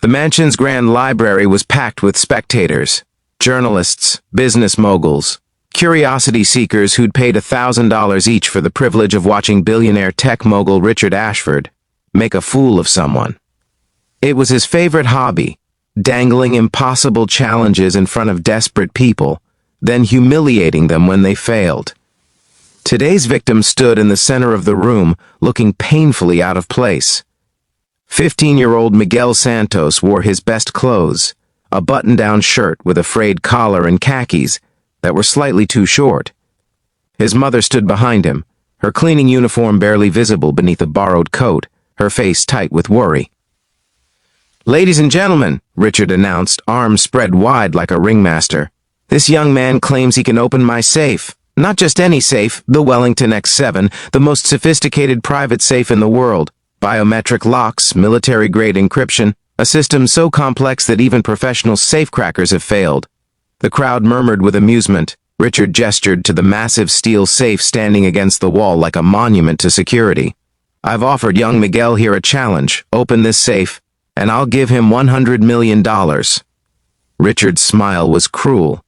The mansion's grand library was packed with spectators, journalists, business moguls, curiosity seekers who'd paid $1,000 each for the privilege of watching billionaire tech mogul Richard Ashford make a fool of someone. It was his favorite hobby, dangling impossible challenges in front of desperate people, then humiliating them when they failed. Today's victim stood in the center of the room, looking painfully out of place. 15-year-old Miguel Santos wore his best clothes, a button-down shirt with a frayed collar and khakis that were slightly too short. His mother stood behind him, her cleaning uniform barely visible beneath a borrowed coat, her face tight with worry. "Ladies and gentlemen," Richard announced, arms spread wide like a ringmaster, "this young man claims he can open my safe. Not just any safe, the Wellington X7, the most sophisticated private safe in the world. Biometric locks, military-grade encryption, a system so complex that even professional safecrackers have failed." The crowd murmured with amusement. Richard gestured to the massive steel safe standing against the wall like a monument to security. "I've offered young Miguel here a challenge. Open this safe, and I'll give him $100 million. Richard's smile was cruel.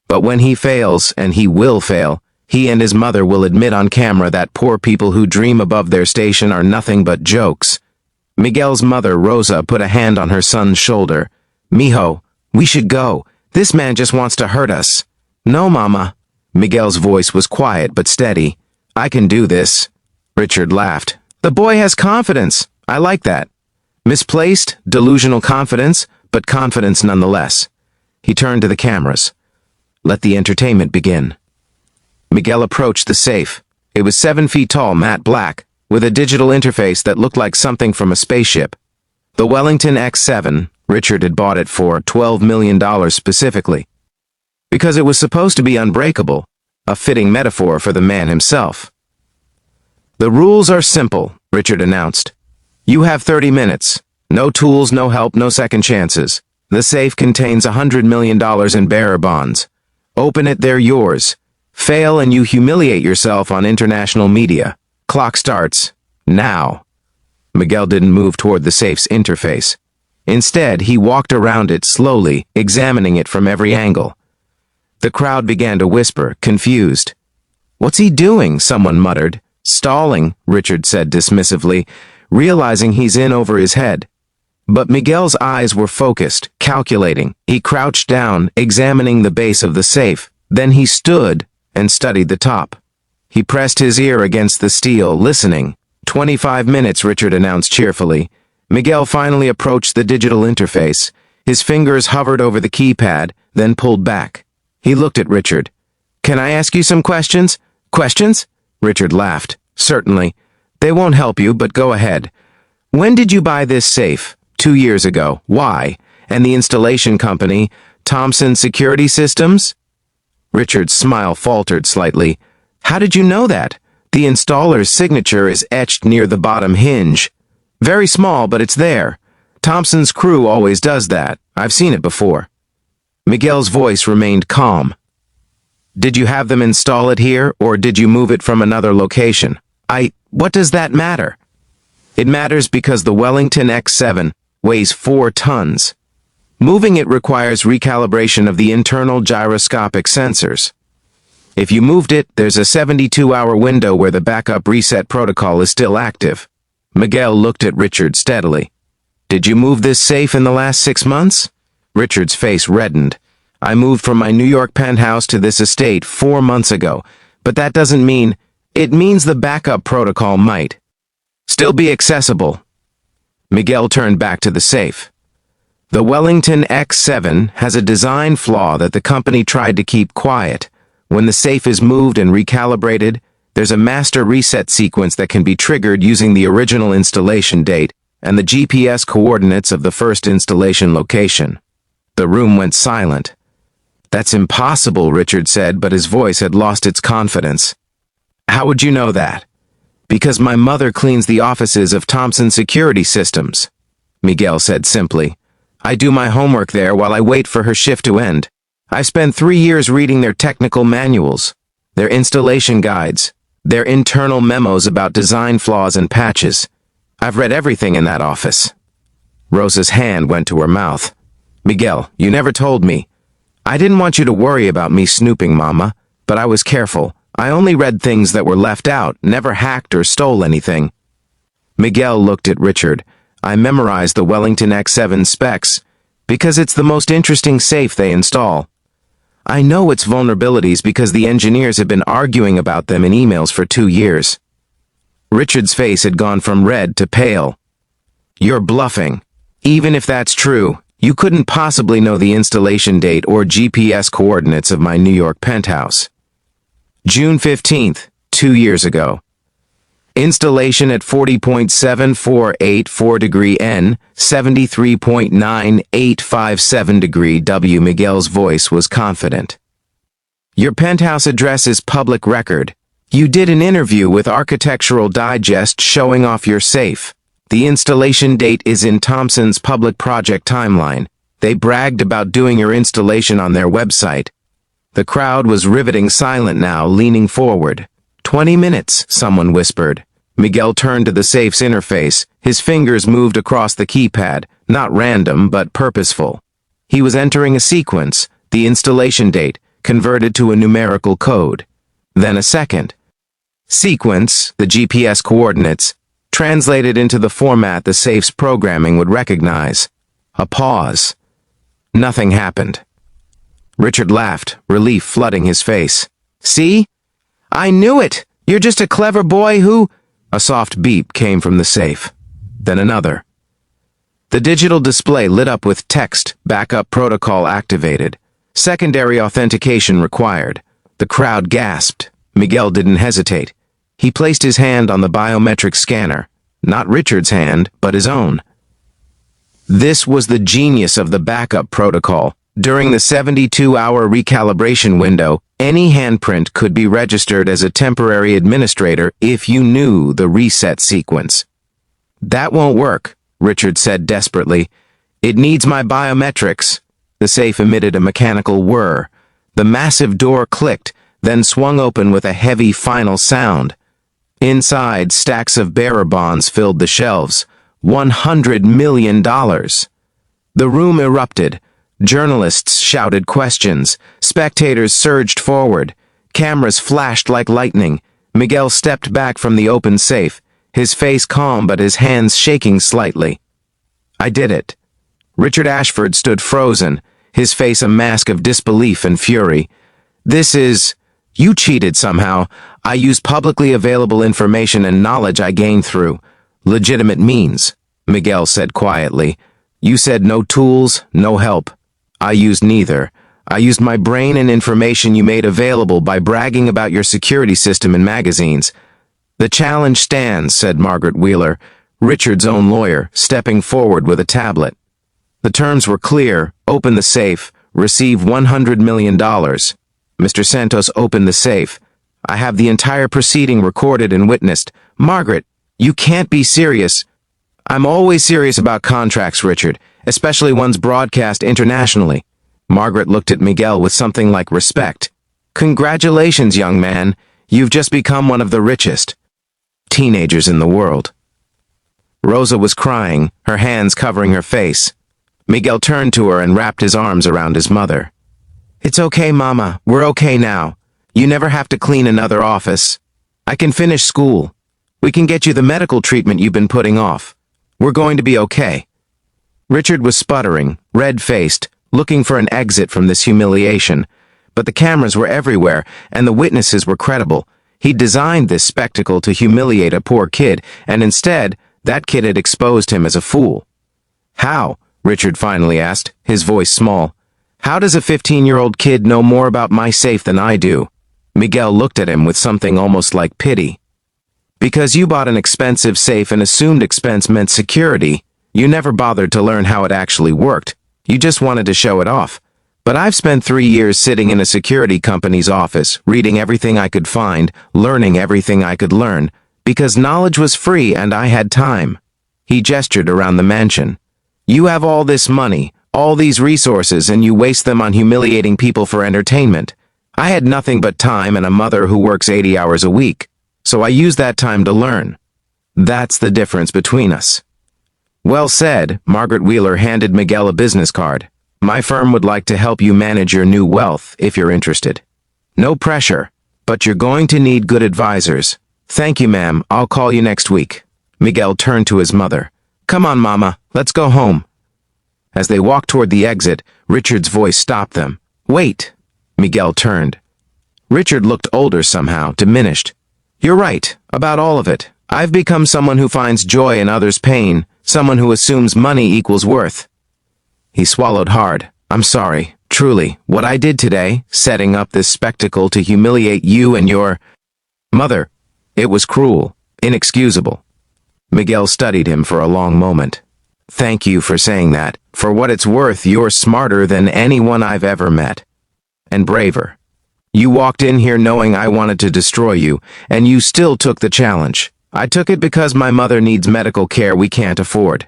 But when he fails, and he will fail, he and his mother will admit on camera that poor people who dream above their station are nothing but jokes. Miguel's mother, Rosa, put a hand on her son's shoulder. "Mijo, we should go. This man just wants to hurt us." "No, Mama." Miguel's voice was quiet but steady. "I can do this." Richard laughed. "The boy has confidence. I like that. Misplaced, delusional confidence, but confidence nonetheless." He turned to the cameras. "Let the entertainment begin." Miguel approached the safe. It was 7 feet tall, matte black, with a digital interface that looked like something from a spaceship. The Wellington X7, Richard had bought it for $12 million specifically, because it was supposed to be unbreakable, a fitting metaphor for the man himself. "The rules are simple," Richard announced. "You have 30 minutes. No tools, no help, no second chances. The safe contains $100 million in bearer bonds. Open it, they're yours. Fail and you humiliate yourself on international media. Clock starts now." Miguel didn't move toward the safe's interface. Instead, he walked around it slowly, examining it from every angle. The crowd began to whisper, confused. "What's he doing?" someone muttered. "Stalling," Richard said dismissively, realizing he's in over his head. But Miguel's eyes were focused, calculating. He crouched down, examining the base of the safe. Then he stood and studied the top. He pressed his ear against the steel, listening. 25 minutes, Richard announced cheerfully. Miguel finally approached the digital interface. His fingers hovered over the keypad, then pulled back. He looked at Richard. "Can I ask you some questions?" "Questions?" Richard laughed. "Certainly. They won't help you, but go ahead. When did you buy this safe?" 2 years ago. "Why? And the installation company, Thomson Security Systems?" Richard's smile faltered slightly. "How did you know that? The installer's signature is etched near the bottom hinge. Very small, but it's there. Thompson's crew always does that. I've seen it before." Miguel's voice remained calm. "Did you have them install it here, or did you move it from another location?" What does that matter?" "It matters because the Wellington X7 weighs 4 tons. Moving it requires recalibration of the internal gyroscopic sensors. If you moved it, there's a 72-hour window where the backup reset protocol is still active." Miguel looked at Richard steadily. "Did you move this safe in the last 6 months?" Richard's face reddened. "I moved from my New York penthouse to this estate 4 months ago, but that doesn't mean... It means the backup protocol might still be accessible." Miguel turned back to the safe. "The Wellington X7 has a design flaw that the company tried to keep quiet. When the safe is moved and recalibrated, there's a master reset sequence that can be triggered using the original installation date and the GPS coordinates of the first installation location." The room went silent. "That's impossible," Richard said, but his voice had lost its confidence. "How would you know that?" "Because my mother cleans the offices of Thomson Security Systems," Miguel said simply. "I do my homework there while I wait for her shift to end. I've spent 3 years reading their technical manuals, their installation guides, their internal memos about design flaws and patches. I've read everything in that office." Rosa's hand went to her mouth. Miguel, you never told me. I didn't want you to worry about me snooping, Mama, but I was careful. I only read things that were left out, never hacked or stole anything. Miguel looked at Richard. I memorized the Wellington X7 specs because it's the most interesting safe they install. I know its vulnerabilities because the engineers have been arguing about them in emails for 2 years. Richard's face had gone from red to pale. You're bluffing. Even if that's true, you couldn't possibly know the installation date or GPS coordinates of my New York penthouse. June 15th, 2 years ago. Installation at 40.7484 degree N, 73.9857 degree W. Miguel's voice was confident. Your penthouse address is public record. You did an interview with Architectural Digest showing off your safe. The installation date is in Thompson's public project timeline. They bragged about doing your installation on their website. The crowd was riveting silent now, leaning forward. 20 minutes, someone whispered. Miguel turned to the safe's interface. His fingers moved across the keypad, not random, but purposeful. He was entering a sequence, the installation date, converted to a numerical code. Then a second. Sequence, the GPS coordinates, translated into the format the safe's programming would recognize. A pause. Nothing happened. Richard laughed, relief flooding his face. See? I knew it! You're just a clever boy who... A soft beep came from the safe. Then another. The digital display lit up with text, backup protocol activated. Secondary authentication required. The crowd gasped. Miguel didn't hesitate. He placed his hand on the biometric scanner. Not Richard's hand, but his own. This was the genius of the backup protocol. During the 72-hour recalibration window, any handprint could be registered as a temporary administrator if you knew the reset sequence. That won't work, Richard said desperately. It needs my biometrics. The safe emitted a mechanical whir. The massive door clicked, then swung open with a heavy final sound. Inside, stacks of bearer bonds filled the shelves. $100 million. The room erupted. Journalists shouted questions. Spectators surged forward. Cameras flashed like lightning. Miguel stepped back from the open safe, his face calm but his hands shaking slightly. I did it. Richard Ashford stood frozen, his face a mask of disbelief and fury. This is... You cheated somehow. I used publicly available information and knowledge I gained through legitimate means, Miguel said quietly. You said no tools, no help. I used neither. I used my brain and information you made available by bragging about your security system in magazines. The challenge stands, said Margaret Wheeler, Richard's own lawyer, stepping forward with a tablet. The terms were clear. Open the safe. Receive $100 million. Mr. Santos opened the safe. I have the entire proceeding recorded and witnessed. Margaret, you can't be serious. I'm always serious about contracts, Richard, especially ones broadcast internationally. Margaret looked at Miguel with something like respect. Congratulations, young man. You've just become one of the richest teenagers in the world. Rosa was crying, her hands covering her face. Miguel turned to her and wrapped his arms around his mother. It's okay, Mama. We're okay now. You never have to clean another office. I can finish school. We can get you the medical treatment you've been putting off. We're going to be okay. Richard was sputtering, red-faced, looking for an exit from this humiliation. But the cameras were everywhere, and the witnesses were credible. He'd designed this spectacle to humiliate a poor kid, and instead, that kid had exposed him as a fool. How? Richard finally asked, his voice small. How does a 15-year-old kid know more about my safe than I do? Miguel looked at him with something almost like pity. Because you bought an expensive safe and assumed expense meant security, you never bothered to learn how it actually worked. You just wanted to show it off. But I've spent 3 years sitting in a security company's office, reading everything I could find, learning everything I could learn, because knowledge was free and I had time. He gestured around the mansion. You have all this money, all these resources, and you waste them on humiliating people for entertainment. I had nothing but time and a mother who works 80 hours a week, so I used that time to learn. That's the difference between us. Well said. Margaret Wheeler handed Miguel a business card. My firm would like to help you manage your new wealth if you're interested. No pressure, but you're going to need good advisors. Thank you, ma'am. I'll call you next week. Miguel turned to his mother. Come on, Mama. Let's go home. As they walked toward the exit, Richard's voice stopped them. Wait. Miguel turned. Richard looked older somehow, diminished. You're right, about all of it. I've become someone who finds joy in others' pain, someone who assumes money equals worth. He swallowed hard. I'm sorry, truly, what I did today, setting up this spectacle to humiliate you and your mother. It was cruel, inexcusable. Miguel studied him for a long moment. Thank you for saying that. For what it's worth, you're smarter than anyone I've ever met. And braver. You walked in here knowing I wanted to destroy you, and you still took the challenge. I took it because my mother needs medical care we can't afford.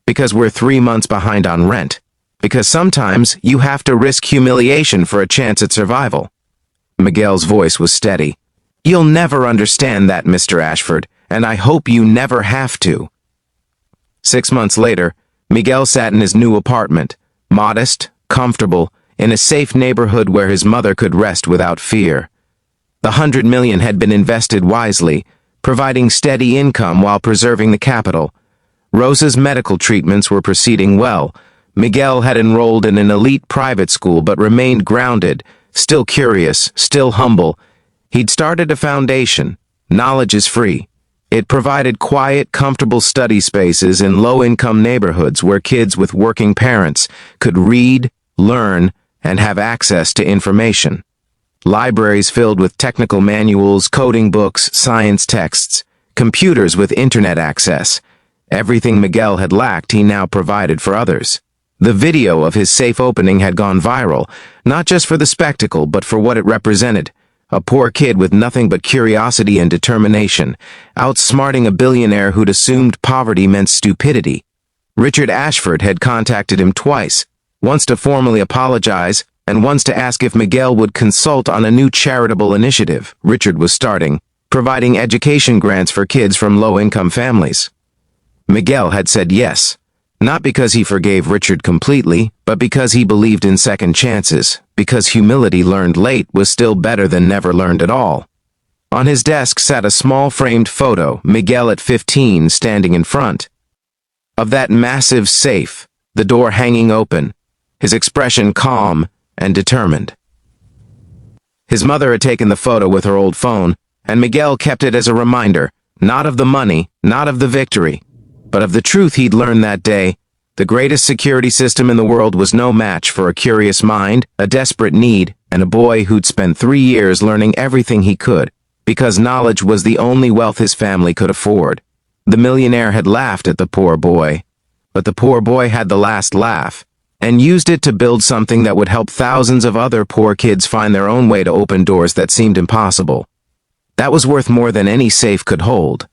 Because we're 3 months behind on rent. Because sometimes you have to risk humiliation for a chance at survival. Miguel's voice was steady. You'll never understand that, Mr. Ashford, and I hope you never have to. 6 months later, Miguel sat in his new apartment, modest, comfortable, in a safe neighborhood where his mother could rest without fear. The $100 million had been invested wisely, providing steady income while preserving the capital. Rosa's medical treatments were proceeding well. Miguel had enrolled in an elite private school but remained grounded, still curious, still humble. He'd started a foundation. Knowledge is free. It provided quiet, comfortable study spaces in low-income neighborhoods where kids with working parents could read, learn, and have access to information. Libraries filled with technical manuals, coding books, science texts, computers with internet access. Everything Miguel had lacked he now provided for others. The video of his safe opening had gone viral, not just for the spectacle but for what it represented. A poor kid with nothing but curiosity and determination, outsmarting a billionaire who'd assumed poverty meant stupidity. Richard Ashford had contacted him twice, once to formally apologize, and once to ask if Miguel would consult on a new charitable initiative Richard was starting, providing education grants for kids from low-income families. Miguel had said yes, not because he forgave Richard completely, but because he believed in second chances, because humility learned late was still better than never learned at all. On his desk sat a small framed photo, Miguel at 15 standing in front of that massive safe, the door hanging open, his expression calm and determined. His mother had taken the photo with her old phone, and Miguel kept it as a reminder, not of the money, not of the victory, but of the truth he'd learned that day. The greatest security system in the world was no match for a curious mind, a desperate need, and a boy who'd spent 3 years learning everything he could, because knowledge was the only wealth his family could afford. The millionaire had laughed at the poor boy, but the poor boy had the last laugh, and used it to build something that would help thousands of other poor kids find their own way to open doors that seemed impossible. That was worth more than any safe could hold.